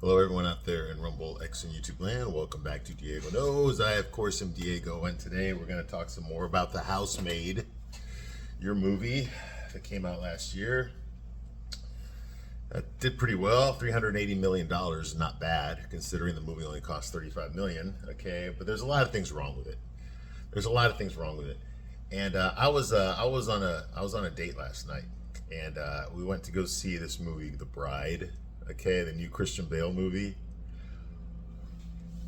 Hello, everyone out there in Rumble, X, and YouTube land. Welcome back to Diego Knows. I, of course, am Diego, and today we're going to talk some more about The Housemaid, your movie that came out last year. That did pretty well, $380 million, not bad, considering the movie only cost $35 million, okay? But there's a lot of things wrong with it. And I was on a date last night, and we went to go see this movie, The Bride. Okay, the new Christian Bale movie.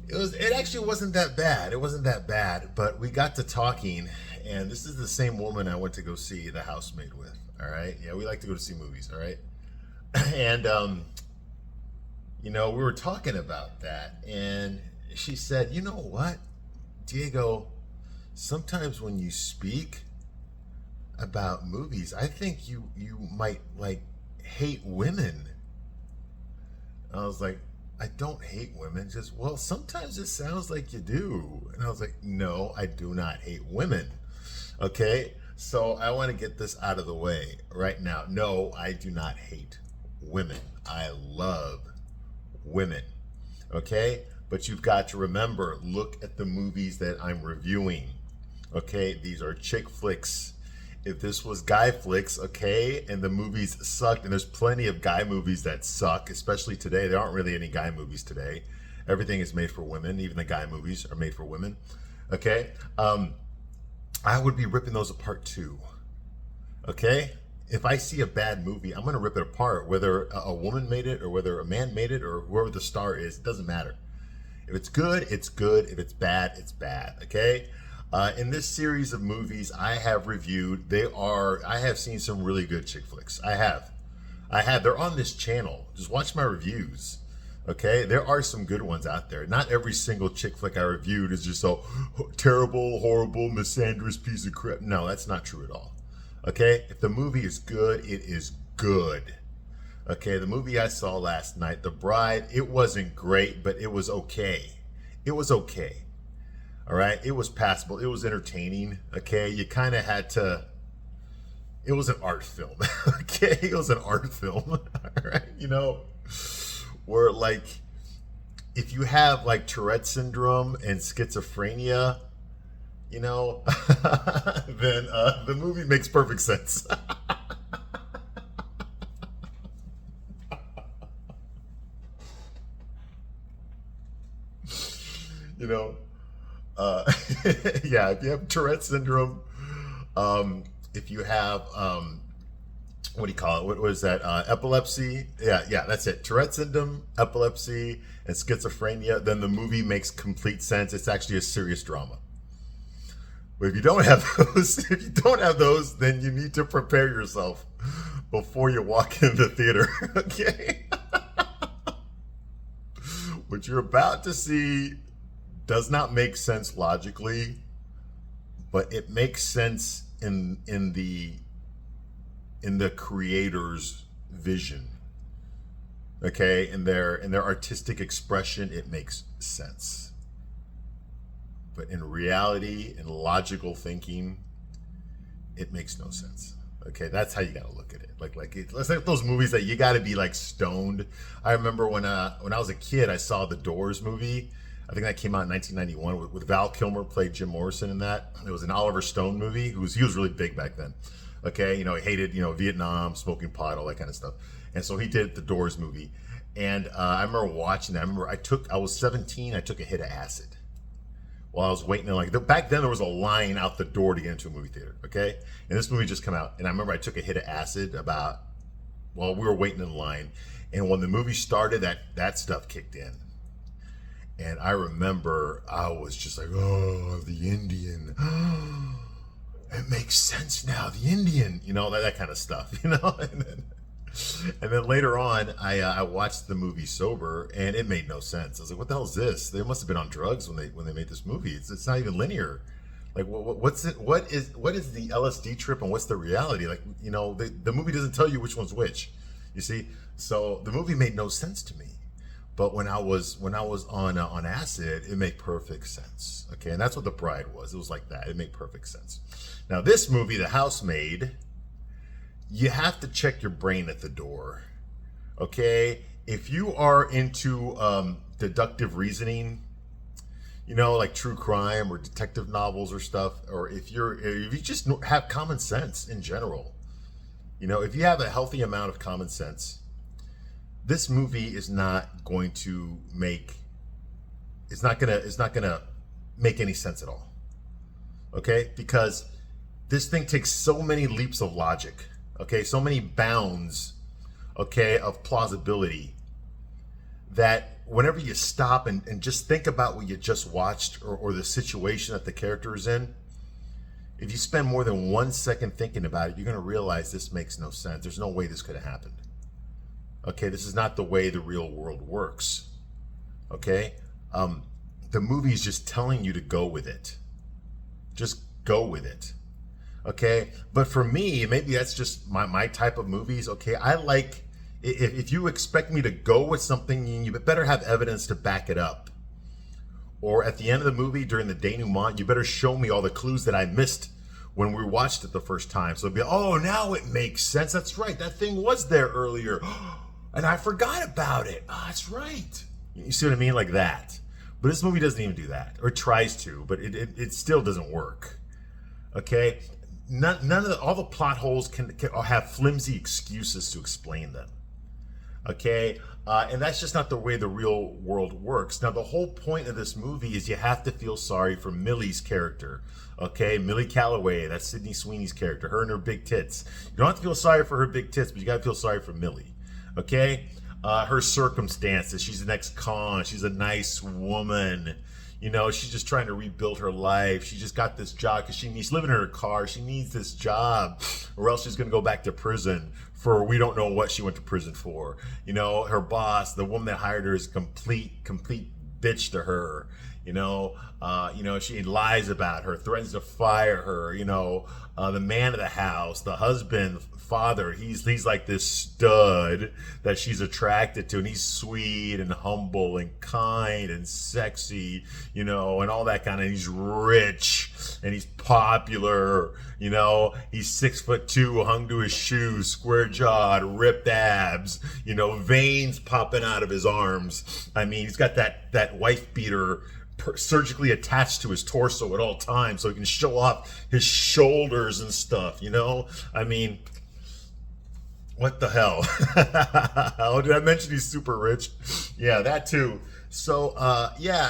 It actually wasn't that bad. It wasn't that bad, but we got to talking, and this is the same woman I went to go see The Housemaid with. All right, yeah, we like to go to see movies. All right, and we were talking about that, and she said, "You know what, Diego? Sometimes when you speak about movies, I think you might hate women." I was like, I don't hate women. Just, well, sometimes it sounds like you do. And I was like, no, I do not hate women. Okay? So I want to get this out of the way right now. No, I do not hate women. I love women. Okay? But you've got to remember, look at the movies that I'm reviewing. Okay? These are chick flicks. If this was guy flicks, okay, and the movies sucked, and there's plenty of guy movies that suck, especially today. There aren't really any guy movies today. Everything is made for women. Even the guy movies are made for women, okay? I would be ripping those apart too, okay? If I see a bad movie, I'm going to rip it apart, whether a woman made it or whether a man made it or whoever the star is. It doesn't matter. If it's good, it's good. If it's bad, it's bad, okay? In this series of movies I have reviewed, I have seen some really good chick flicks. I have. They're on this channel. Just watch my reviews. Okay? There are some good ones out there. Not every single chick flick I reviewed is just so terrible, horrible, misandrous piece of crap. No, that's not true at all. Okay? If the movie is good, it is good. Okay? The movie I saw last night, The Bride, it wasn't great, but it was okay. It was okay. All right, it was passable. It was entertaining. Okay, you kind of had to. It was an art film. Okay, it was an art film. All right, where if you have Tourette syndrome and schizophrenia, then the movie makes perfect sense. you know. Yeah, if you have Tourette syndrome, if you have, what do you call it? What was that? Epilepsy. Yeah, that's it. Tourette syndrome, epilepsy, and schizophrenia, then the movie makes complete sense. It's actually a serious drama. But if you don't have those, then you need to prepare yourself before you walk in the theater. Okay? What you're about to see does not make sense logically, but it makes sense in the creator's vision. Okay, in their artistic expression, it makes sense. But in reality, in logical thinking, it makes no sense. Okay, that's how you gotta look at it. Let's say those movies that you gotta be stoned. I remember when I was a kid, I saw the Doors movie. I think that came out in 1991 with Val Kilmer played Jim Morrison in that. It was an Oliver Stone movie. He was really big back then. Okay, he hated Vietnam, smoking pot, all that kind of stuff. And so he did the Doors movie. And I remember watching that. I was 17. I took a hit of acid while I was waiting in back then there was a line out the door to get into a movie theater. Okay, and this movie just came out, and I remember I took a hit of acid while we were waiting in line, and when the movie started, that stuff kicked in. And I remember I was just like, oh, the Indian. It makes sense now, the Indian. That kind of stuff, And then later on, I watched the movie sober, and it made no sense. I was like, what the hell is this? They must have been on drugs when they made this movie. It's not even linear. What's it? What is the LSD trip, and what's the reality? The movie doesn't tell you which one's which. You see? So the movie made no sense to me. But when I was on acid, it made perfect sense. Okay, and that's what The Bride was. It was like that. It made perfect sense. Now this movie, The Housemaid, you have to check your brain at the door. Okay, if you are into deductive reasoning, like true crime or detective novels or stuff, or if you just have common sense in general, if you have a healthy amount of common sense, this movie is not going to make make any sense at all. Okay? Because this thing takes so many leaps of logic, okay, so many bounds, okay, of plausibility, that whenever you stop and just think about what you just watched, or the situation that the character is in, if you spend more than 1 second thinking about it, you're going to realize this makes no sense. There's no way this could have happened. Okay, this is not the way the real world works. Okay? The movie is just telling you to go with it. Just go with it. Okay? But for me, maybe that's just my type of movies. Okay, I like, if you expect me to go with something, you better have evidence to back it up. Or at the end of the movie, during the denouement, you better show me all the clues that I missed when we watched it the first time. So it'll be, oh, now it makes sense. That's right. That thing was there earlier. And I forgot about it. Oh, that's right. You see what I mean? Like that. But this movie doesn't even do that. Or tries to, but it still doesn't work. Okay? None of all the plot holes can have flimsy excuses to explain them. Okay? And that's just not the way the real world works. Now, the whole point of this movie is you have to feel sorry for Millie's character. Okay? Millie Calloway, that's Sydney Sweeney's character. Her and her big tits. You don't have to feel sorry for her big tits, but you got to feel sorry for Millie. Okay? Her circumstances. She's an ex-con. She's a nice woman. She's just trying to rebuild her life. She just got this job because she's living in her car. She needs this job, or else she's going to go back to prison for we don't know what she went to prison for. Her boss, the woman that hired her, is a complete bitch to her. She lies about her, threatens to fire her. The man of the house, the husband, father, he's like this stud that she's attracted to, and he's sweet and humble and kind and sexy, and all that kind of. He's rich and he's popular, he's 6'2", hung to his shoes, square jawed, ripped abs, veins popping out of his arms. I mean, he's got that wife beater surgically attached to his torso at all times so he can show off his shoulders and stuff. I mean, what the hell? Oh, did I mention he's super rich? Yeah, that too. So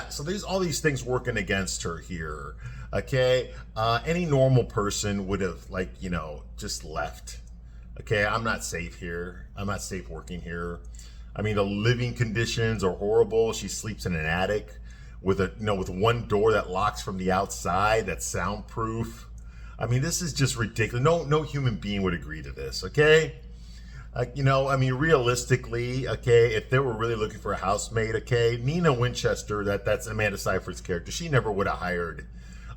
so there's all these things working against her here. Okay, any normal person would have just left. Okay, I'm not safe here. I'm not safe working here. I mean, the living conditions are horrible. She sleeps in an attic with with one door that locks from the outside, that's soundproof. I mean, this is just ridiculous. No human being would agree to this. Okay. Realistically, okay, if they were really looking for a housemaid, okay, Nina Winchester, that's Amanda Seyfried's character, she never would have hired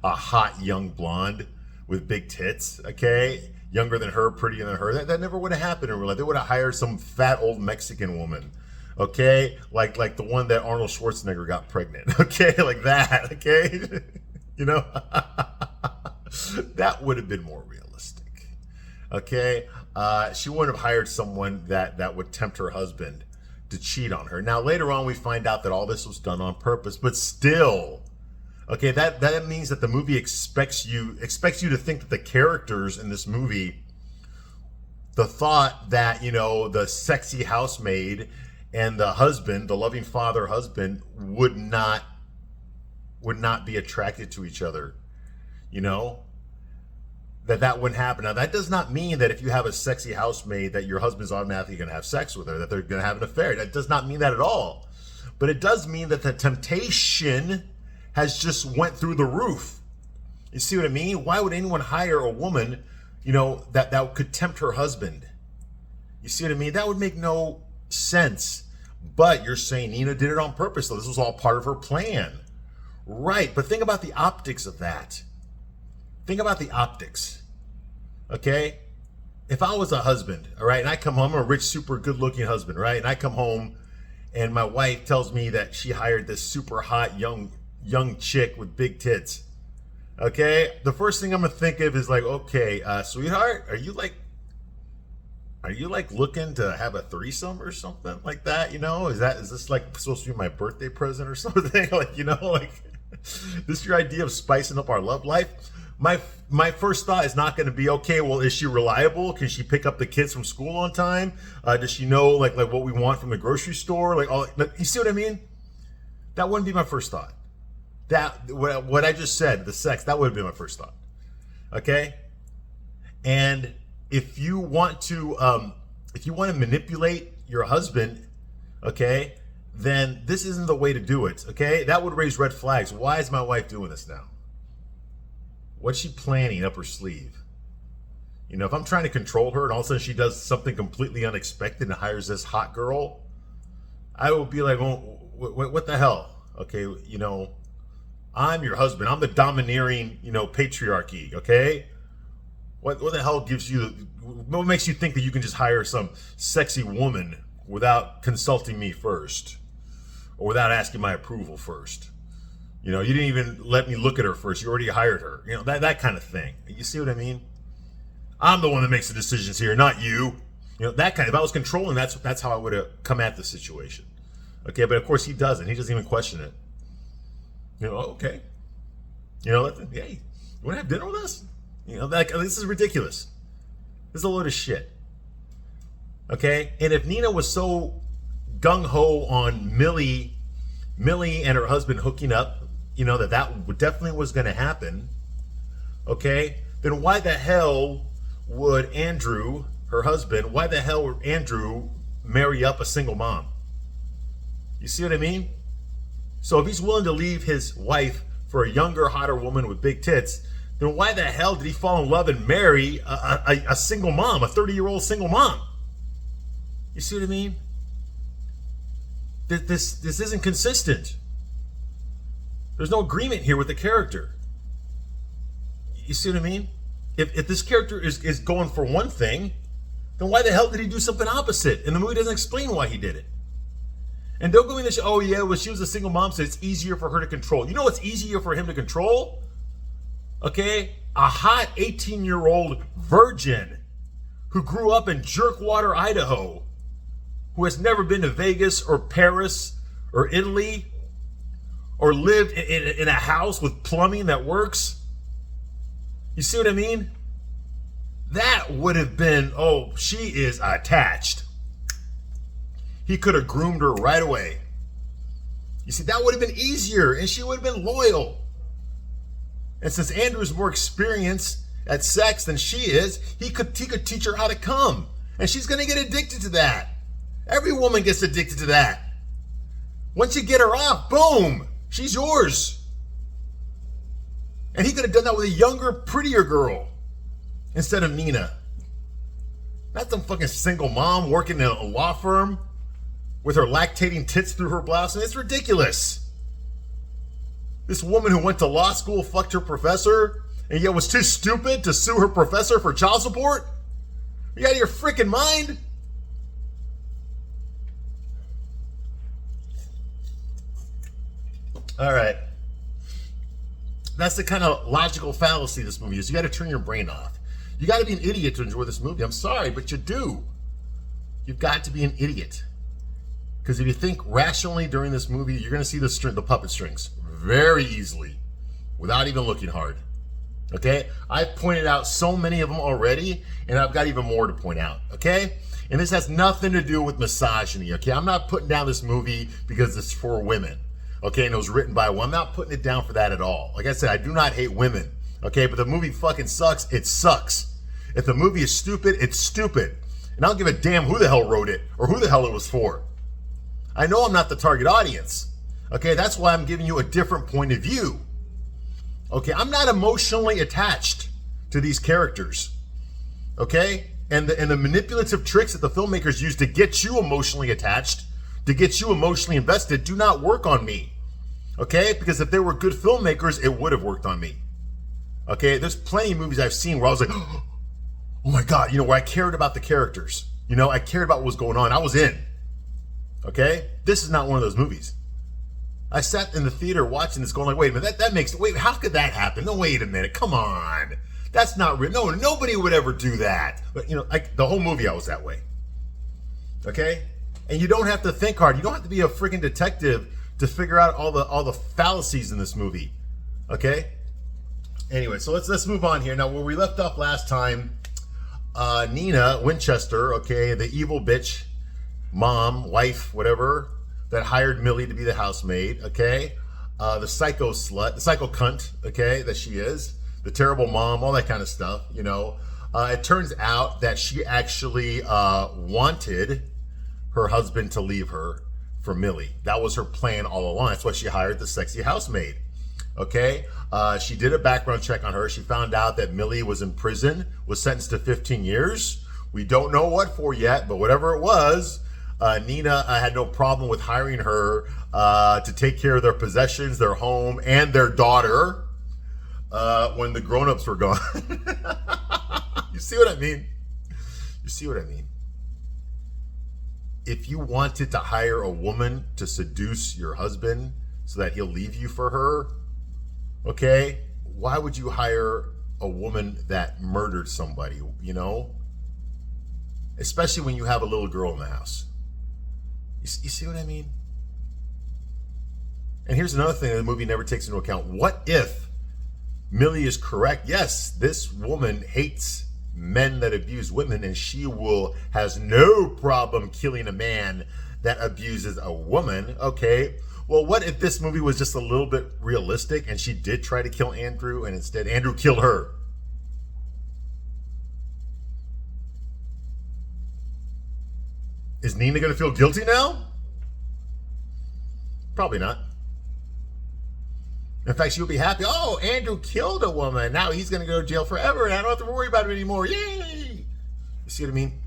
a hot young blonde with big tits, okay, younger than her, prettier than her. That never would have happened in real life. They would have hired some fat old Mexican woman, okay, like the one that Arnold Schwarzenegger got pregnant, okay, like that, okay, that would have been more realistic, okay. She wouldn't have hired someone that would tempt her husband to cheat on her. Now, later on, we find out that all this was done on purpose, but still, okay, that means that the movie expects you to think that the characters in this movie, the thought that, the sexy housemaid and the husband, the loving father husband, would not be attracted to each other, that wouldn't happen. Now, that does not mean that if you have a sexy housemaid that your husband's automatically going to have sex with her, that they're going to have an affair. That does not mean that at all. But it does mean that the temptation has just went through the roof. You see what I mean? Why would anyone hire a woman, that could tempt her husband? You see what I mean? That would make no sense. But you're saying Nina did it on purpose, so this was all part of her plan. Right, but think about the optics of that. Think about the optics, okay? If I was a husband, all right, and I come home, I'm a rich, super good-looking husband, right? And I come home, and my wife tells me that she hired this super hot young chick with big tits, okay? The first thing I'm gonna think of is like, okay, sweetheart, are you are you like looking to have a threesome or something like that? You know, is this like supposed to be my birthday present or something? Like, you know, like this is your idea of spicing up our love life? My first thought is not going to be, okay, well, is she reliable? Can she pick up the kids from school on time? Does she know like what we want from the grocery store? You see what I mean? That wouldn't be my first thought. That what I just said, the sex, that would have been my first thought. Okay? And if you want to manipulate your husband, okay, then this isn't the way to do it. Okay? That would raise red flags. Why is my wife doing this now? What's she planning up her sleeve? You know, if I'm trying to control her and all of a sudden she does something completely unexpected and hires this hot girl, I will be like, well, what the hell? Okay, you know, I'm your husband. I'm the domineering, you know, patriarchy, okay? What the hell what makes you think that you can just hire some sexy woman without consulting me first? Or without asking my approval first? You know, you didn't even let me look at her first. You already hired her. You know, that kind of thing. You see what I mean? I'm the one that makes the decisions here, not you. You know, that kind of, if I was controlling, that's how I would have come at the situation. Okay, but of course he doesn't. He doesn't even question it. You know, okay. You know, hey, you want to have dinner with us? You know, this is ridiculous. This is a load of shit. Okay? And if Nina was so gung-ho on Millie and her husband hooking up, you know, that definitely was going to happen, okay, then why the hell would Andrew, her husband, why the hell would Andrew marry up a single mom? You see what I mean? So if he's willing to leave his wife for a younger, hotter woman with big tits, then why the hell did he fall in love and marry a single mom, a 30-year-old single mom? You see what I mean? This isn't consistent. There's no agreement here with the character. You see what I mean? If this character is going for one thing, then why the hell did he do something opposite? And the movie doesn't explain why he did it. And don't go in this, oh yeah, well she was a single mom, so it's easier for her to control. You know what's easier for him to control? Okay? A hot 18-year-old virgin who grew up in Jerkwater, Idaho, who has never been to Vegas or Paris or Italy or lived in a house with plumbing that works. You see what I mean? That would have been, oh, she is attached. He could have groomed her right away. You see, that would have been easier and she would have been loyal. And since Andrew's more experienced at sex than she is, he could teach her how to come. And she's going to get addicted to that. Every woman gets addicted to that. Once you get her off, boom, she's yours. And he could have done that with a younger, prettier girl instead of Nina. Not some fucking single mom working in a law firm with her lactating tits through her blouse. And it's ridiculous. This woman who went to law school fucked her professor and yet was too stupid to sue her professor for child support? Are you out of your freaking mind? All right. That's the kind of logical fallacy this movie is. You got to turn your brain off. You got to be an idiot to enjoy this movie. I'm sorry, but you do. You've got to be an idiot. Because if you think rationally during this movie, you're going to see the puppet strings very easily without even looking hard. Okay? I've pointed out so many of them already, and I've got even more to point out. Okay? And this has nothing to do with misogyny. Okay? I'm not putting down this movie because it's for women. Okay, and it was written by one. I'm not putting it down for that at all. Like I said, I do not hate women. Okay, but the movie fucking sucks. It sucks. If the movie is stupid, it's stupid. And I don't give a damn who the hell wrote it or who the hell it was for. I know I'm not the target audience. Okay, that's why I'm giving you a different point of view. Okay, I'm not emotionally attached to these characters. Okay, and the manipulative tricks that the filmmakers use to get you emotionally attached, to get you emotionally invested, do not work on me. Okay? Because if they were good filmmakers, it would have worked on me. Okay? There's plenty of movies I've seen where I was like, oh my God, you know, where I cared about the characters. You know, I cared about what was going on. I was in. Okay? This is not one of those movies. I sat in the theater watching this going like, wait a minute, wait, how could that happen? No, wait a minute, come on. That's not real. No, nobody would ever do that. But like the whole movie, I was that way. Okay, and you don't have to think hard. You don't have to be a freaking detective to figure out all the fallacies in this movie. Okay. Anyway, so let's move on here now. Where we left off last time, Nina Winchester, okay, the evil bitch, mom, wife, whatever, that hired Millie to be the housemaid. Okay, the psycho slut, the psycho cunt, okay, that she is. The terrible mom, all that kind of stuff, It turns out that she actually wanted her husband to leave her for Millie. That was her plan all along. That's why she hired the sexy housemaid. Okay? She did a background check on her. She found out that Millie was in prison, was sentenced to 15 years. We don't know what for yet, but whatever it was, Nina had no problem with hiring her to take care of their possessions, their home, and their daughter. When the grown-ups were gone. You see what I mean? You see what I mean? If you wanted to hire a woman to seduce your husband so that he'll leave you for her, okay, why would you hire a woman that murdered somebody, Especially when you have a little girl in the house. You see what I mean? And here's another thing that the movie never takes into account. What if Millie is correct? Yes, this woman hates men that abuse women, and she has no problem killing a man that abuses a woman. Okay, well, what if this movie was just a little bit realistic and she did try to kill Andrew and instead Andrew killed her? Is Nina going to feel guilty now? Probably not. In fact, she'll be happy. Oh, Andrew killed a woman. Now he's going to go to jail forever, and I don't have to worry about him anymore. Yay! You see what I mean?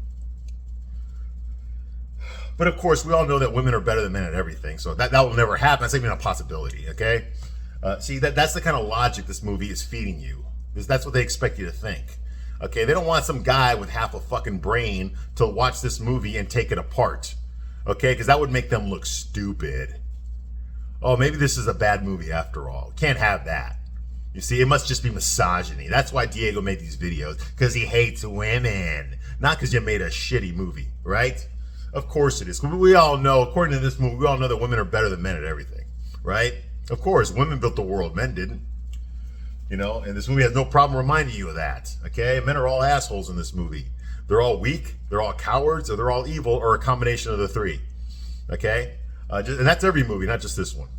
But of course, we all know that women are better than men at everything, so that will never happen. That's even a possibility, okay? See, that's the kind of logic this movie is feeding you. That's what they expect you to think. Okay, they don't want some guy with half a fucking brain to watch this movie and take it apart. Okay, because that would make them look stupid. Oh, maybe this is a bad movie after all. Can't have that. You see, it must just be misogyny. That's why Diego made these videos, because he hates women. Not because you made a shitty movie, right? Of course it is. We all know, according to this movie, we all know that women are better than men at everything, right? Of course, women built the world, men didn't. And this movie has no problem reminding you of that, okay? Men are all assholes in this movie. They're all weak, they're all cowards, or they're all evil, or a combination of the three, okay? And that's every movie, not just this one.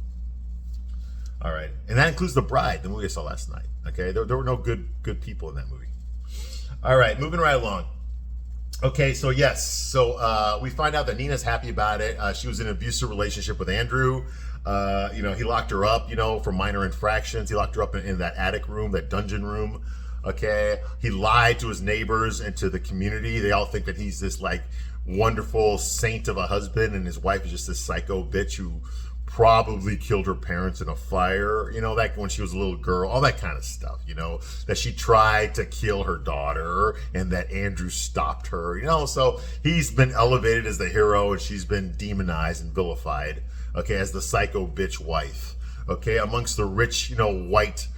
All right, and that includes The Bride, the movie I saw last night. Okay, there were no good people in that movie. All right, moving right along. Okay, so yes, we find out that Nina's happy about it. She was in an abusive relationship with Andrew. He locked her up, for minor infractions. He locked her up in that attic room, that dungeon room. Okay, he lied to his neighbors and to the community. They all think that he's this like wonderful saint of a husband, and his wife is just this psycho bitch who probably killed her parents in a fire, like when she was a little girl, all that kind of stuff, that she tried to kill her daughter and that Andrew stopped her, so he's been elevated as the hero and she's been demonized and vilified, okay, as the psycho bitch wife, okay, amongst the rich, white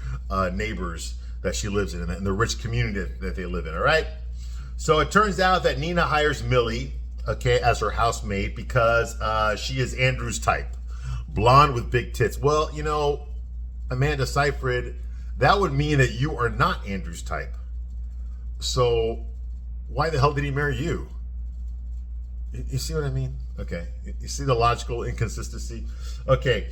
neighbors that she lives in and the rich community that they live in, all right? So it turns out that Nina hires Millie, okay, as her housemaid because she is Andrew's type. Blonde with big tits. Well, Amanda Seyfried, that would mean that you are not Andrew's type. So why the hell did he marry you? You see what I mean? Okay. You see the logical inconsistency? Okay.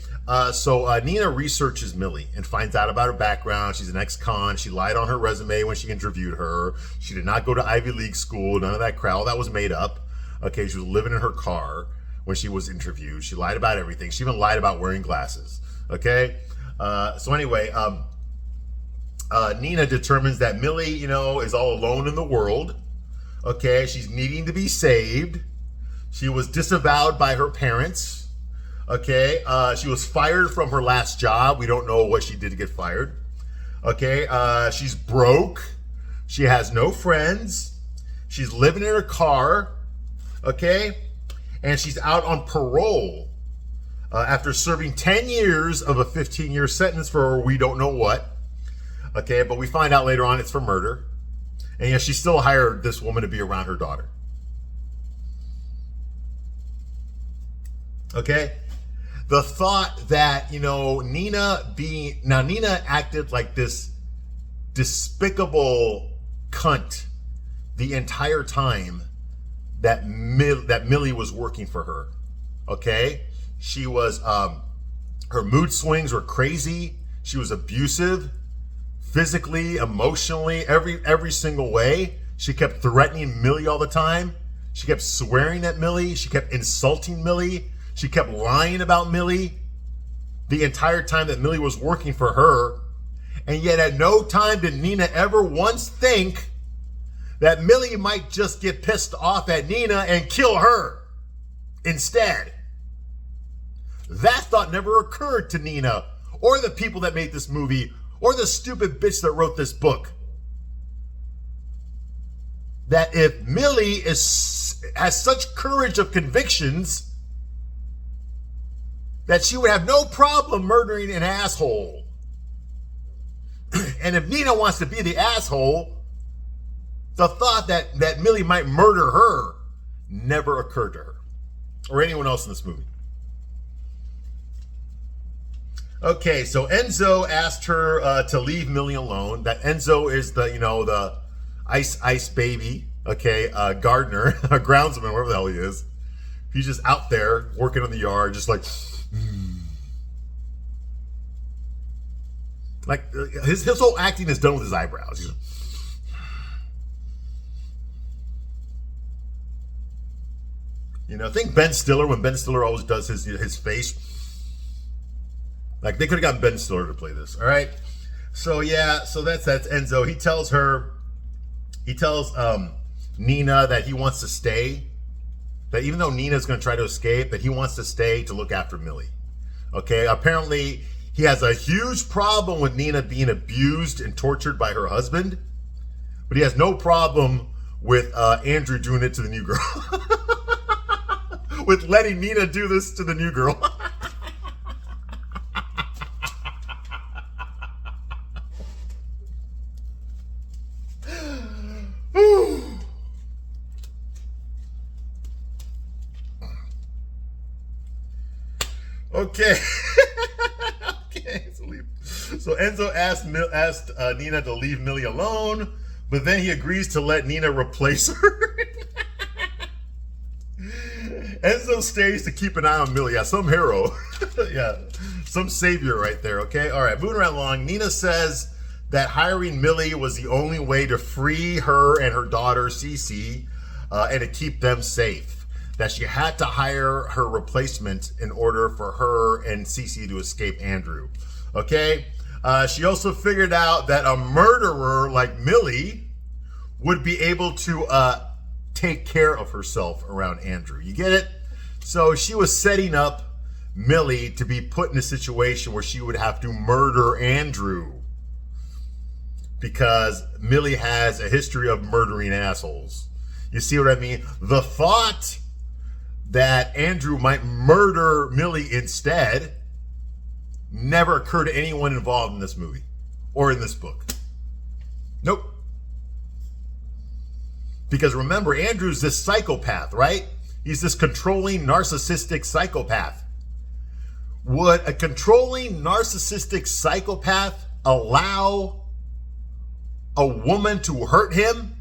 So Nina researches Millie and finds out about her background. She's an ex-con. She lied on her resume when she interviewed her. She did not go to Ivy League school. None of that crap. All that was made up. Okay. She was living in her car when she was interviewed. She lied about everything. She even lied about wearing glasses. Okay? So anyway, Nina determines that Millie, is all alone in the world. Okay? She's needing to be saved. She was disavowed by her parents. Okay? She was fired from her last job. We don't know what she did to get fired. Okay? She's broke. She has no friends. She's living in her car. Okay? And she's out on parole after serving 10 years of a 15-year sentence for we don't know what. Okay, but we find out later on it's for murder. And she still hired this woman to be around her daughter. Okay? The thought that, Nina acted like this despicable cunt the entire time that Millie was working for her. Okay? She was, her mood swings were crazy. She was abusive, physically, emotionally, every single way. She kept threatening Millie all the time. She kept swearing at Millie. She kept insulting Millie. She kept lying about Millie the entire time that Millie was working for her. And yet at no time did Nina ever once think that Millie might just get pissed off at Nina and kill her instead. That thought never occurred to Nina or the people that made this movie or the stupid bitch that wrote this book. That if Millie has such courage of convictions that she would have no problem murdering an asshole. And if Nina wants to be the asshole, the thought that Millie might murder her never occurred to her or anyone else in this movie. Okay, so Enzo asked her to leave Millie alone. That Enzo is the ice baby, okay, gardener, groundsman, whatever the hell he is. He's just out there working in the yard, just like his whole acting is done with his eyebrows. Think Ben Stiller when Ben Stiller always does his face. Like they could have gotten Ben Stiller to play this. All right. So that's Enzo. He tells Nina that he wants to stay. That even though Nina's going to try to escape, that he wants to stay to look after Millie. Okay. Apparently he has a huge problem with Nina being abused and tortured by her husband, but he has no problem with Andrew doing it to the new girl. With letting Nina do this to the new girl. Okay. Okay. So Enzo asked Nina to leave Millie alone, but then he agrees to let Nina replace her. Enzo stays to keep an eye on Millie. Yeah, some hero. Yeah, some savior right there, okay? All right, moving right along. Nina says that hiring Millie was the only way to free her and her daughter, Cece, and to keep them safe. That she had to hire her replacement in order for her and Cece to escape Andrew, okay? She also figured out that a murderer like Millie would be able to take care of herself around Andrew. You get it? So she was setting up Millie to be put in a situation where she would have to murder Andrew because Millie has a history of murdering assholes. You see what I mean? The thought that Andrew might murder Millie instead never occurred to anyone involved in this movie or in this book. Nope. Because remember, Andrew's this psychopath, right? He's this controlling, narcissistic psychopath. Would a controlling, narcissistic psychopath allow a woman to hurt him?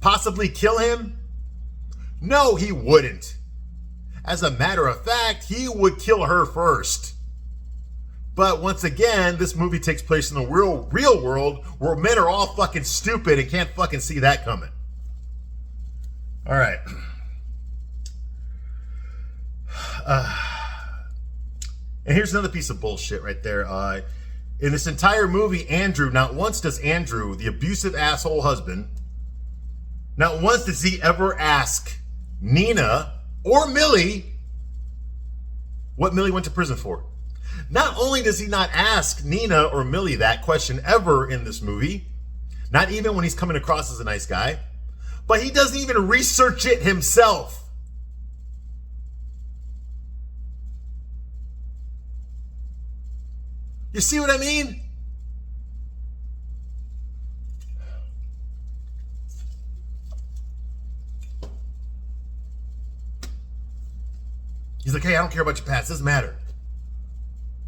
Possibly kill him? No, he wouldn't. As a matter of fact, he would kill her first. But once again, this movie takes place in the real world where men are all fucking stupid and can't fucking see that coming. All right. And here's another piece of bullshit right there. In this entire movie, Andrew, not once does Andrew, the abusive asshole husband, not once does he ever ask Nina or Millie what Millie went to prison for. Not only does he not ask Nina or Millie that question ever in this movie, not even when he's coming across as a nice guy, but he doesn't even research it himself. You see what I mean? He's like, hey, I don't care about your past. It doesn't matter.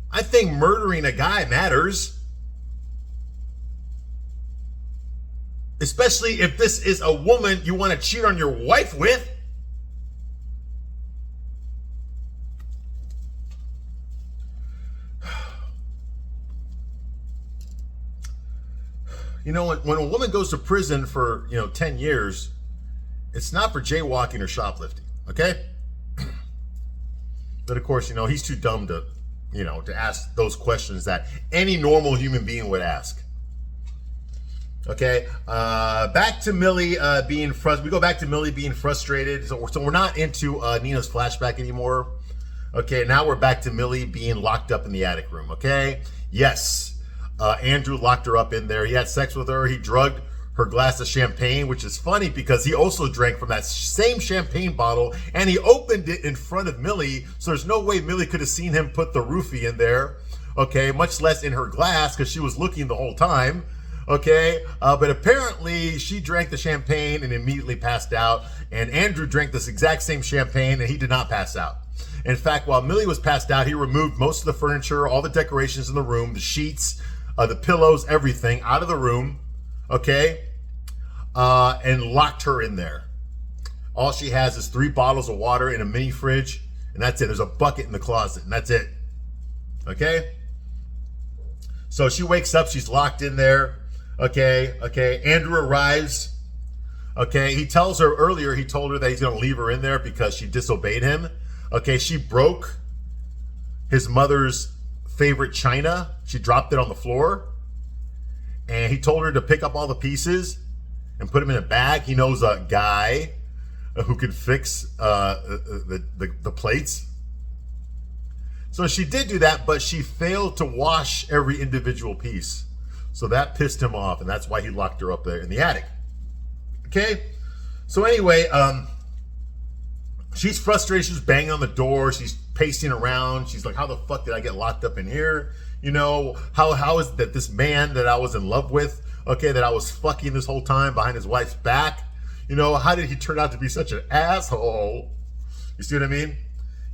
I think murdering a guy matters. Especially if this is a woman you want to cheat on your wife with. You know, when a woman goes to prison for, 10 years, it's not for jaywalking or shoplifting, okay? But of course, he's too dumb to, to ask those questions that any normal human being would ask. Okay, back to Millie being frustrated. We go back to Millie being frustrated. So we're not into Nina's flashback anymore. Okay, now we're back to Millie being locked up in the attic room. Okay, yes, Andrew locked her up in there. He had sex with her. He drugged her glass of champagne, which is funny because he also drank from that same champagne bottle and he opened it in front of Millie. So there's no way Millie could have seen him put the roofie in there. Okay, much less in her glass because she was looking the whole time. Okay, but apparently she drank the champagne and immediately passed out. And Andrew drank this exact same champagne and he did not pass out. In fact, while Millie was passed out, he removed most of the furniture, all the decorations in the room, the sheets, the pillows, everything out of the room. Okay, and locked her in there. All she has is 3 bottles of water in a mini fridge, and that's it. There's a bucket in the closet, and that's it. Okay, so she wakes up. She's locked in there. Okay. Andrew arrives. Okay, he tells her earlier, he told her that he's going to leave her in there because she disobeyed him. Okay, she broke his mother's favorite china. She dropped it on the floor. And he told her to pick up all the pieces and put them in a bag. He knows a guy who can fix the plates. So she did do that, but she failed to wash every individual piece. So that pissed him off, and that's why he locked her up there in the attic. Okay? So anyway, she's frustrated. She's banging on the door. She's pacing around. She's like, how the fuck did I get locked up in here? How is that this man that I was in love with, okay, that I was fucking this whole time behind his wife's back, how did he turn out to be such an asshole? You see what I mean?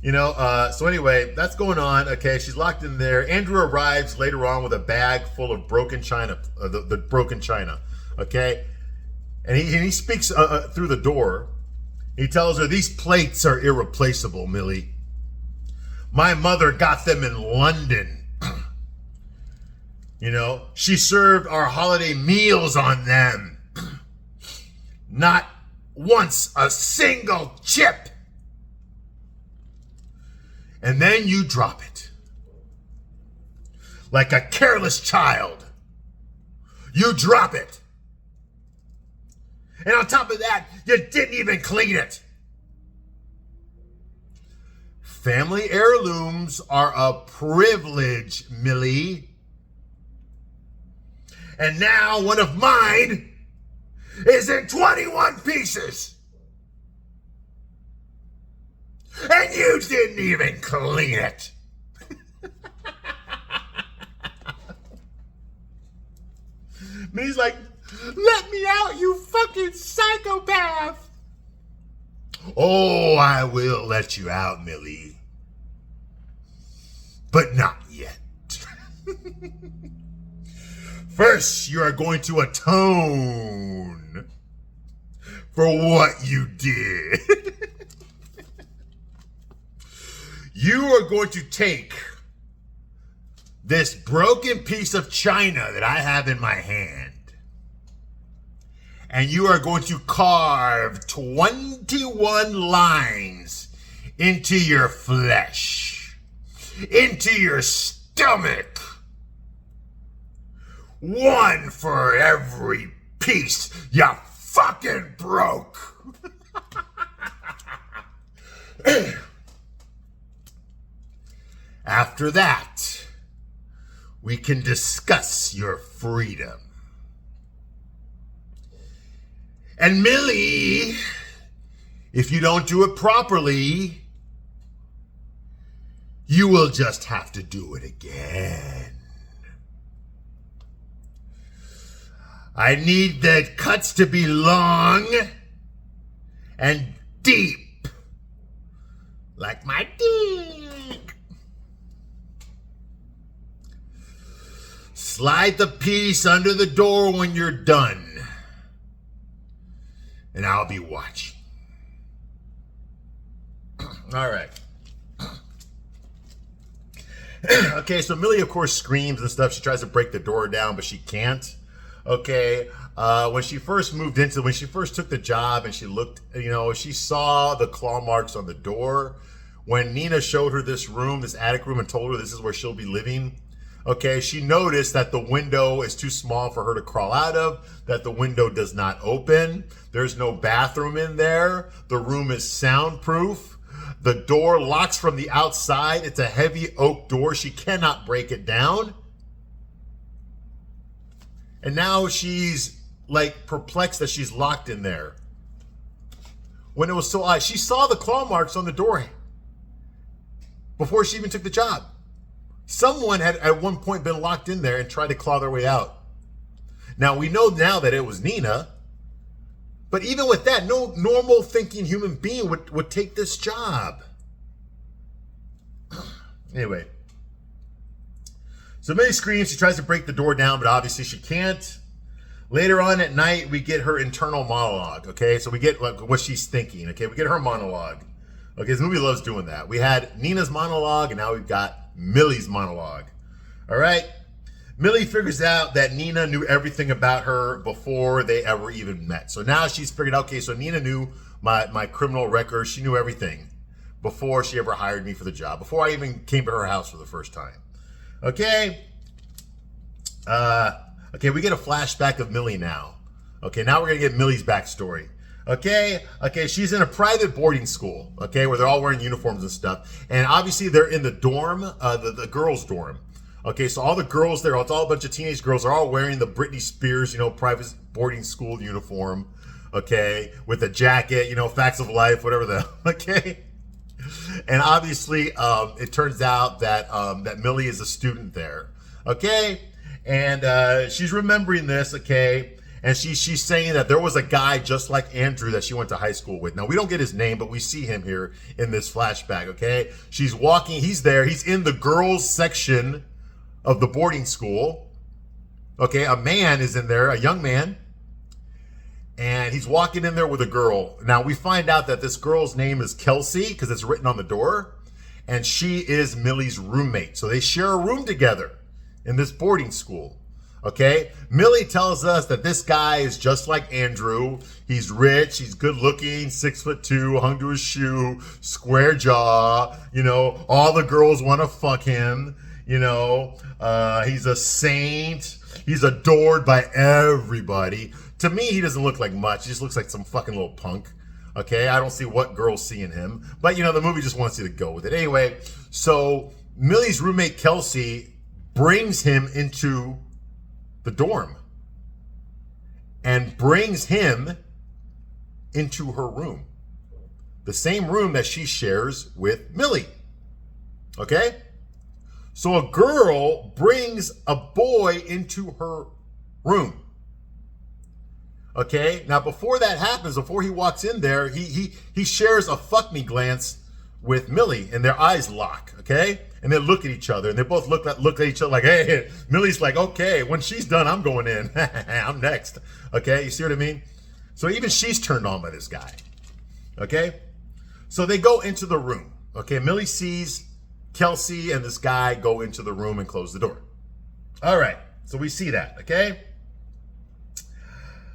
So anyway, that's going on. Okay, she's locked in there. Andrew arrives later on with a bag full of broken china, the broken china. Okay, and he speaks through the door. He tells her, these plates are irreplaceable, Millie. My mother got them in London. She served our holiday meals on them. Not once a single chip. And then you drop it. Like a careless child. You drop it. And on top of that, you didn't even clean it. Family heirlooms are a privilege, Millie. And now one of mine is in 21 pieces. And you didn't even clean it. Millie's like, let me out, you fucking psychopath. Oh, I will let you out, Millie. But not yet. First, you are going to atone for what you did. You are going to take this broken piece of china that I have in my hand, and you are going to carve 21 lines into your flesh, into your stomach. One for every piece you fucking broke. After that, we can discuss your freedom. And Millie, if you don't do it properly, you will just have to do it again. I need the cuts to be long and deep Like my dick. Slide the piece under the door when you're done. And I'll be watching. All right. Okay, so Millie, of course, screams and stuff. She tries to break the door down, but she can't. Okay, when she first took the job and she looked, she saw the claw marks on the door. When Nina showed her this room, this attic room, and told her this is where she'll be living, okay, she noticed that the window is too small for her to crawl out of, that the window does not open. There's no bathroom in there. The room is soundproof. The door locks from the outside. It's a heavy oak door. She cannot break it down. And now she's like perplexed that she's locked in there. When it was so odd, she saw the claw marks on the door before she even took the job. Someone had at one point been locked in there and tried to claw their way out. Now we know now that it was Nina. But even with that, no normal thinking human being would take this job. Anyway. So Millie screams. She tries to break the door down, but obviously she can't. Later on at night, we get her internal monologue. Okay, so we get what she's thinking. Okay, we get her monologue. Okay, this movie loves doing that. We had Nina's monologue, and now we've got Millie's monologue. All right. Millie figures out that Nina knew everything about her before they ever even met. So now she's figured out, okay, so Nina knew my criminal record. She knew everything before she ever hired me for the job, before I even came to her house for the first time. Okay. Okay, we get a flashback of Millie now. Okay, now we're going to get Millie's backstory. Okay, she's in a private boarding school, okay, where they're all wearing uniforms and stuff. And obviously they're in the dorm, the girls' dorm. Okay, so all the girls there, it's all a bunch of teenage girls, are all wearing the Britney Spears, private boarding school uniform, okay, with a jacket, facts of life, whatever okay. And obviously, it turns out that that Millie is a student there, okay, and she's remembering this, okay, and she's saying that there was a guy just like Andrew that she went to high school with. Now we don't get his name, but we see him here in this flashback, okay. She's walking, he's there, he's in the girls section of the boarding school. Okay, a man is in there, a young man, and he's walking in there with a girl. Now we find out that this girl's name is Kelsey because it's written on the door, and she is Millie's roommate. So they share a room together in this boarding school. Okay, Millie tells us that this guy is just like Andrew. He's rich, he's good looking, 6'2", hung to his shoe, square jaw. All the girls want to fuck him. He's a saint. He's adored by everybody. To me, he doesn't look like much. He just looks like some fucking little punk. Okay, I don't see what girls see in him. But, the movie just wants you to go with it. Anyway, so Millie's roommate, Kelsey, brings him into the dorm and brings him into her room. The same room that she shares with Millie. Okay? So a girl brings a boy into her room. Okay? Now before that happens, before he walks in there, he shares a fuck me glance with Millie, and their eyes lock, okay? And they look at each other, and they both look at each other like, hey, Millie's like, okay, when she's done, I'm going in. I'm next. Okay? You see what I mean? So even she's turned on by this guy. Okay? So they go into the room. Okay? Millie sees Kelsey and this guy go into the room and close the door. All right, so we see that, okay?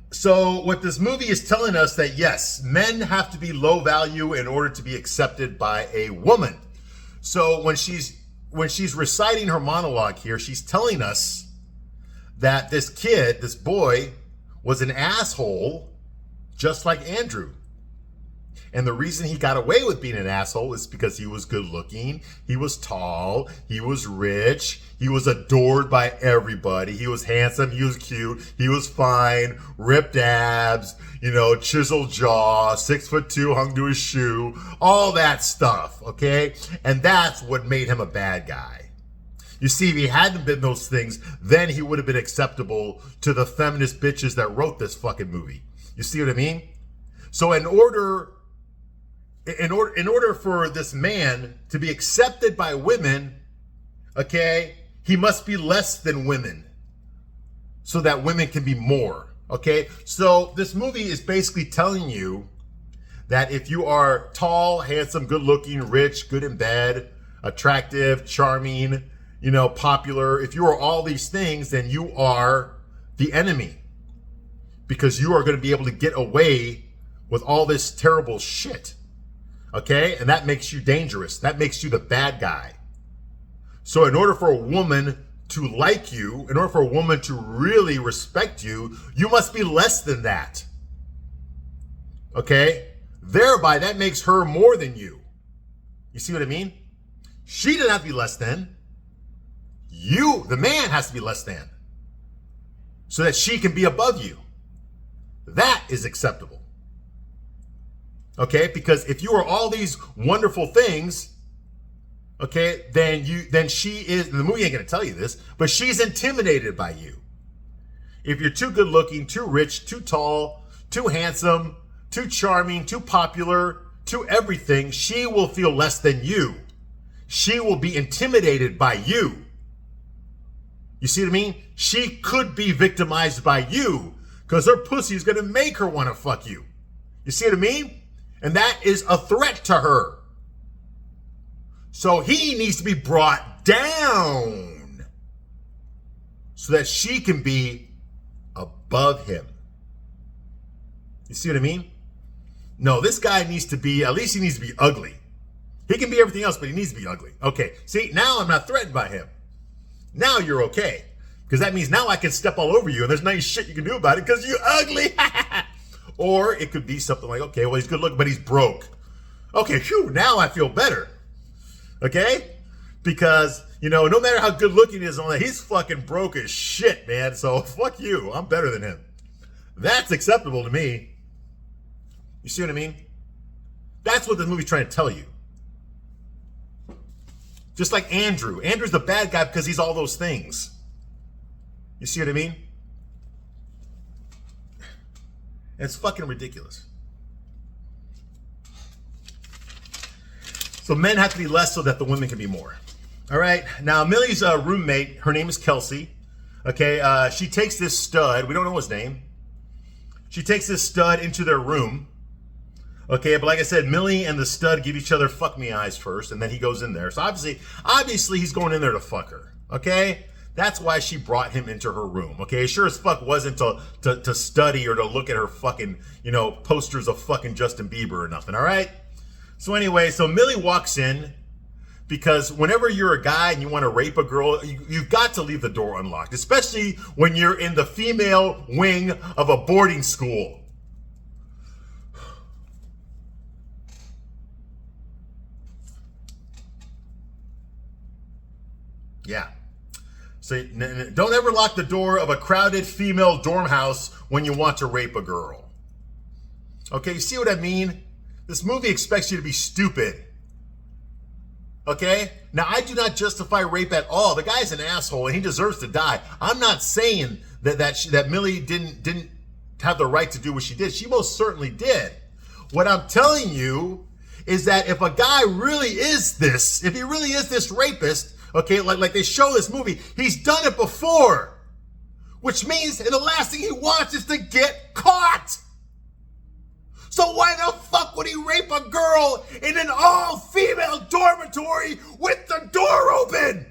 So what this movie is telling us that yes, men have to be low value in order to be accepted by a woman. So when she's reciting her monologue here, she's telling us that this kid, this boy, was an asshole just like Andrew. And the reason he got away with being an asshole is because he was good looking, he was tall, he was rich, he was adored by everybody, he was handsome, he was cute, he was fine, ripped abs, chiseled jaw, 6'2", hung to his shoe, all that stuff, okay? And that's what made him a bad guy. You see, if he hadn't been those things, then he would have been acceptable to the feminist bitches that wrote this fucking movie. You see what I mean? So in order In order for this man to be accepted by women, okay, he must be less than women so that women can be more. Okay, so this movie is basically telling you that if you are tall, handsome, good looking, rich, good in bed, attractive, charming, popular, if you are all these things, then you are the enemy, because you are going to be able to get away with all this terrible shit. Okay, and that makes you dangerous. That makes you the bad guy. So in order for a woman to like you, in order for a woman to really respect you, you must be less than that. Okay? Thereby, that makes her more than you. You see what I mean? She did not be less than. You, the man, has to be less than, so that she can be above you. That is acceptable. Okay? Because if you are all these wonderful things, okay, then she is, the movie ain't gonna tell you this, but she's intimidated by you. If you're too good looking, too rich, too tall, too handsome, too charming, too popular, too everything, she will feel less than you. She will be intimidated by you. You see what I mean? She could be victimized by you because her pussy is gonna make her wanna fuck you. You see what I mean? And that is a threat to her. So he needs to be brought down so that she can be above him. You see what I mean? No, this guy needs to be, at least he needs to be ugly. He can be everything else, but he needs to be ugly. Okay, see, now I'm not threatened by him. Now you're okay. Because that means now I can step all over you and there's no shit you can do about it because you're ugly. Or it could be something like, okay, well, he's good looking, but he's broke. Okay, phew, now I feel better. Okay? Because, no matter how good looking he is, he's fucking broke as shit, man. So fuck you. I'm better than him. That's acceptable to me. You see what I mean? That's what this movie's trying to tell you. Just like Andrew. Andrew's the bad guy because he's all those things. You see what I mean? It's fucking ridiculous. So men have to be less so that the women can be more. All right. Now, Millie's roommate, her name is Kelsey. Okay. She takes this stud. We don't know his name. She takes this stud into their room. Okay. But like I said, Millie and the stud give each other fuck me eyes first. And then he goes in there. So obviously he's going in there to fuck her. Okay. That's why she brought him into her room. Okay. Sure as fuck wasn't to study or to look at her fucking, posters of fucking Justin Bieber or nothing. All right. So anyway, so Millie walks in because whenever you're a guy and you want to rape a girl, you've got to leave the door unlocked, especially when you're in the female wing of a boarding school. Yeah. So don't ever lock the door of a crowded female dorm house when you want to rape a girl. Okay, you see what I mean? This movie expects you to be stupid. Okay? Now, I do not justify rape at all. The guy's an asshole and he deserves to die. I'm not saying that Millie didn't have the right to do what she did. She most certainly did. What I'm telling you is that if a guy really is this, if he really is this rapist, okay, like they show this movie, he's done it before. Which means, and the last thing he wants is to get caught. So why the fuck would he rape a girl in an all-female dormitory with the door open?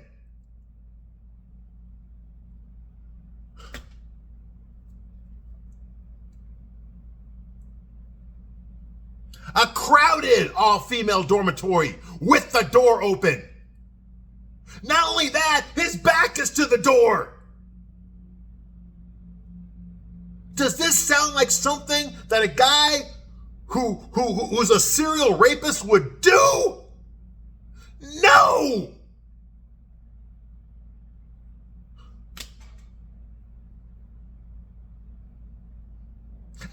A crowded all-female dormitory with the door open. Not only that, his back is to the door. Does this sound like something that a guy who's a serial rapist would do? No!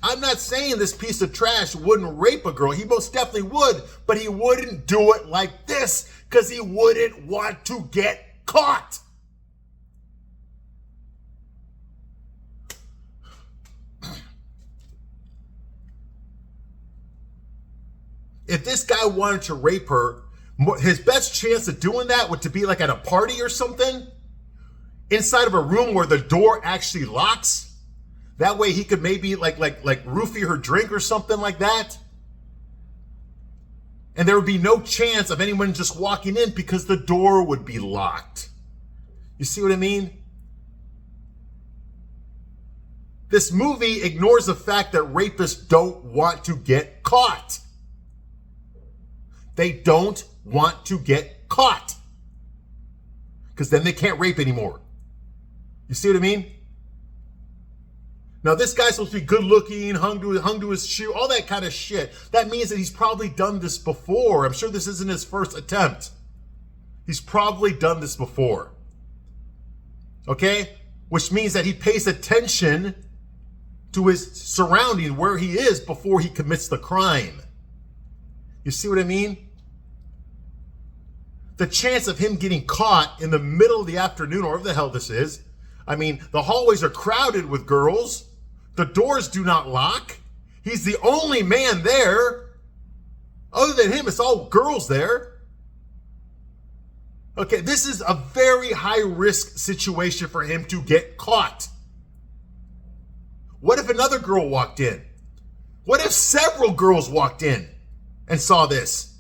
I'm not saying this piece of trash wouldn't rape a girl. He most definitely would, but he wouldn't do it like this because he wouldn't want to get caught. if this guy wanted to rape her, his best chance of doing that would to be like at a party or something, inside of a room where the door actually locks. That way he could maybe like roofie her drink or something like that. And there would be no chance of anyone just walking in because the door would be locked. You see what I mean? This movie ignores the fact that rapists don't want to get caught. They don't want to get caught. Because then they can't rape anymore. You see what I mean? Now, this guy's supposed to be good looking, hung to his shoe, all that kind of shit. That means that he's probably done this before. I'm sure this isn't his first attempt. He's probably done this before. Okay? Which means that he pays attention to his surrounding, where he is before he commits the crime. You see what I mean? The chance of him getting caught in the middle of the afternoon, or whatever the hell this is, I mean, the hallways are crowded with girls. The doors do not lock. He's the only man there. Other than him, it's all girls there. Okay, this is a very high risk situation for him to get caught. What if another girl walked in? What if several girls walked in and saw this?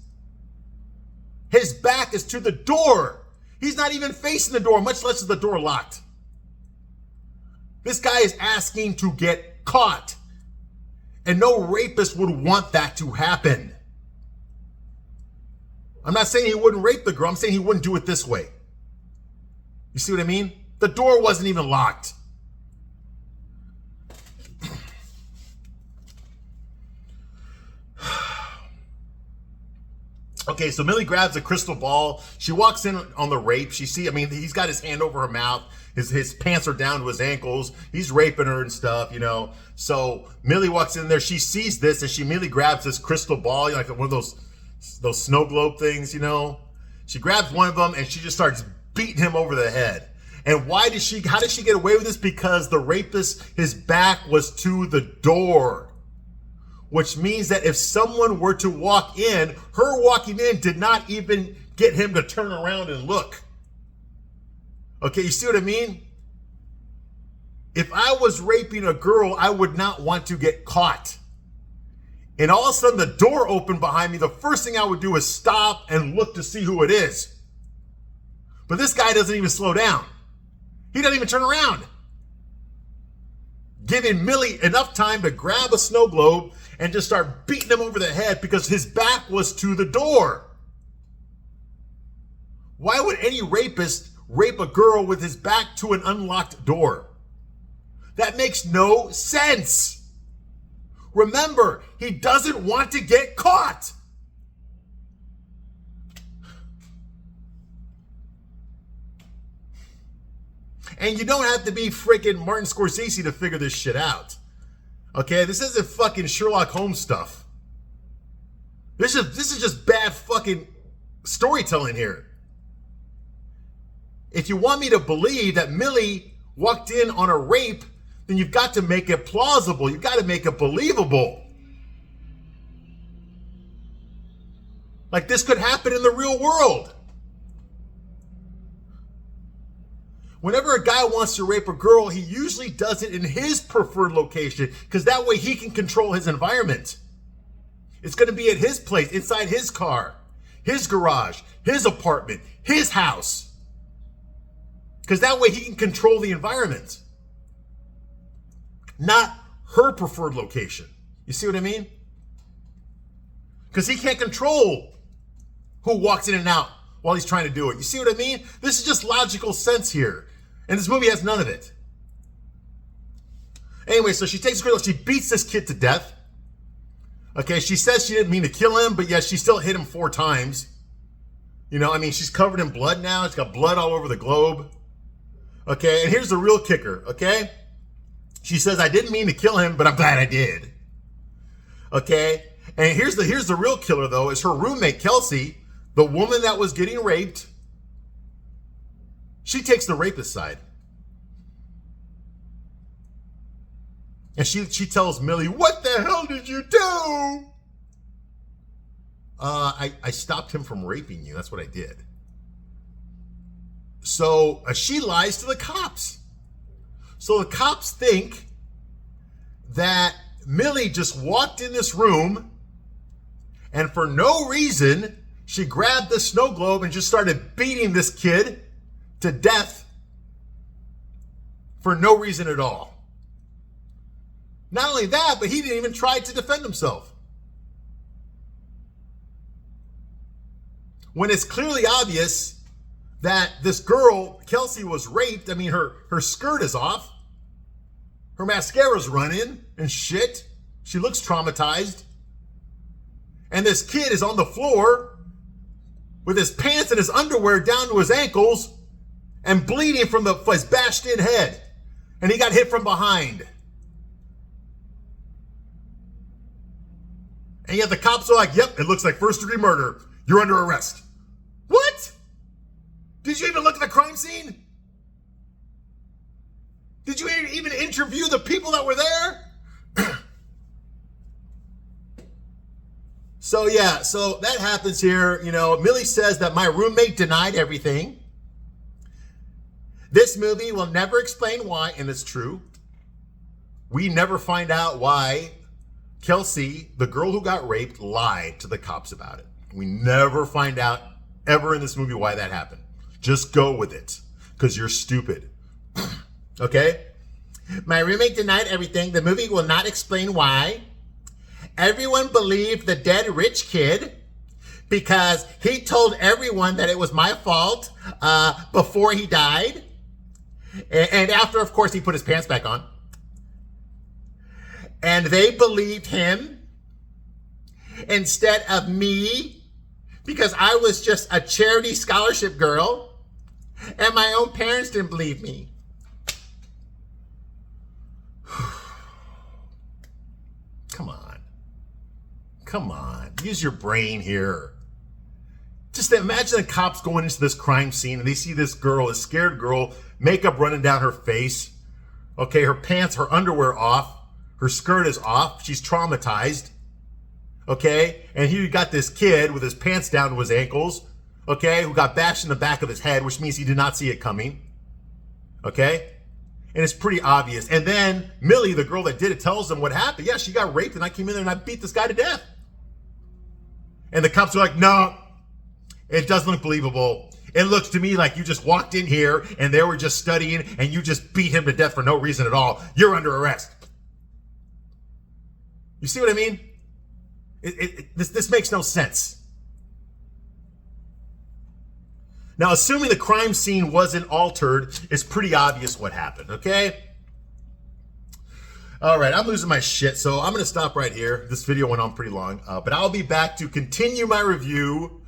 His back is to the door. He's not even facing the door, much less is the door locked. This guy is asking to get caught. And no rapist would want that to happen. I'm not saying he wouldn't rape the girl. I'm saying he wouldn't do it this way. You see what I mean? The door wasn't even locked. Okay, so Millie grabs a crystal ball. She walks in on the rape. He's got his hand over her mouth. His pants are down to his ankles. He's raping her and stuff, you know. So Millie walks in there. She sees this and she immediately grabs this crystal ball, like one of those snow globe things, you know. She grabs one of them and she just starts beating him over the head. And how did she get away with this? Because the rapist, his back was to the door. Which means that if someone were to walk in, her walking in did not even get him to turn around and look. Okay, you see what I mean? If I was raping a girl, I would not want to get caught. And all of a sudden the door opened behind me. The first thing I would do is stop and look to see who it is. But this guy doesn't even slow down. He doesn't even turn around. Giving Millie enough time to grab a snow globe and just start beating him over the head because his back was to the door. Why would any rapist rape a girl with his back to an unlocked door? That makes no sense. Remember, he doesn't want to get caught. And you don't have to be freaking Martin Scorsese to figure this shit out. Okay, this isn't fucking Sherlock Holmes stuff. This is just bad fucking storytelling here. If you want me to believe that Millie walked in on a rape, then you've got to make it plausible. You've got to make it believable. Like this could happen in the real world. Whenever a guy wants to rape a girl, he usually does it in his preferred location because that way he can control his environment. It's going to be at his place, inside his car, his garage, his apartment, his house. Because that way he can control the environment. Not her preferred location. You see what I mean? Because he can't control who walks in and out while he's trying to do it. You see what I mean? This is just logical sense here. And this movie has none of it. Anyway, so she takes a girl, she beats this kid to death. Okay, she says she didn't mean to kill him, but yet she still hit him 4 times. You know, I mean, she's covered in blood now. She's got blood all over the globe. Okay, and here's the real kicker, okay? She says, I didn't mean to kill him, but I'm glad I did. Okay, and here's the real killer, though, is her roommate, Kelsey, the woman that was getting raped. She takes the rapist side. And she tells Millie, what the hell did you do? I stopped him from raping you. That's what I did. So she lies to the cops. So the cops think that Millie just walked in this room and for no reason, she grabbed the snow globe and just started beating this kid to death for no reason at all. Not only that, but he didn't even try to defend himself. When it's clearly obvious that this girl, Kelsey, was raped. I mean, her skirt is off. Her mascara's running and shit. She looks traumatized. And this kid is on the floor with his pants and his underwear down to his ankles and bleeding from his bashed in head. And he got hit from behind. And yet the cops are like, yep, it looks like first-degree murder. You're under arrest. What? Did you even look at the crime scene? Did you even interview the people that were there? So that happens here. You know, Millie says that my roommate denied everything. This movie will never explain why, and it's true. We never find out why Kelsey, the girl who got raped, lied to the cops about it. We never find out ever in this movie why that happened. Just go with it, because you're stupid. Okay? My roommate denied everything. The movie will not explain why. Everyone believed the dead rich kid because he told everyone that it was my fault before he died. And after, of course, he put his pants back on. And they believed him instead of me because I was just a charity scholarship girl and my own parents didn't believe me. Come on, use your brain here. Just imagine the cops going into this crime scene and they see this girl, a scared girl, makeup running down her face. Okay, her pants, her underwear off. Her skirt is off. She's traumatized. Okay, and here you got this kid with his pants down to his ankles. Okay, who got bashed in the back of his head, which means he did not see it coming. Okay, and it's pretty obvious. And then Millie, the girl that did it, tells them what happened. Yeah, she got raped and I came in there and I beat this guy to death. And the cops are like, no, it doesn't look believable. It looks to me like you just walked in here and they were just studying and you just beat him to death for no reason at all. You're under arrest. You see what I mean? This makes no sense. Now, assuming the crime scene wasn't altered, it's pretty obvious what happened, okay? All right, I'm losing my shit, so I'm going to stop right here. This video went on pretty long, but I'll be back to continue my review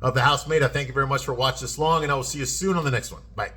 of The Housemaid. I thank you very much for watching this long, and I will see you soon on the next one. Bye.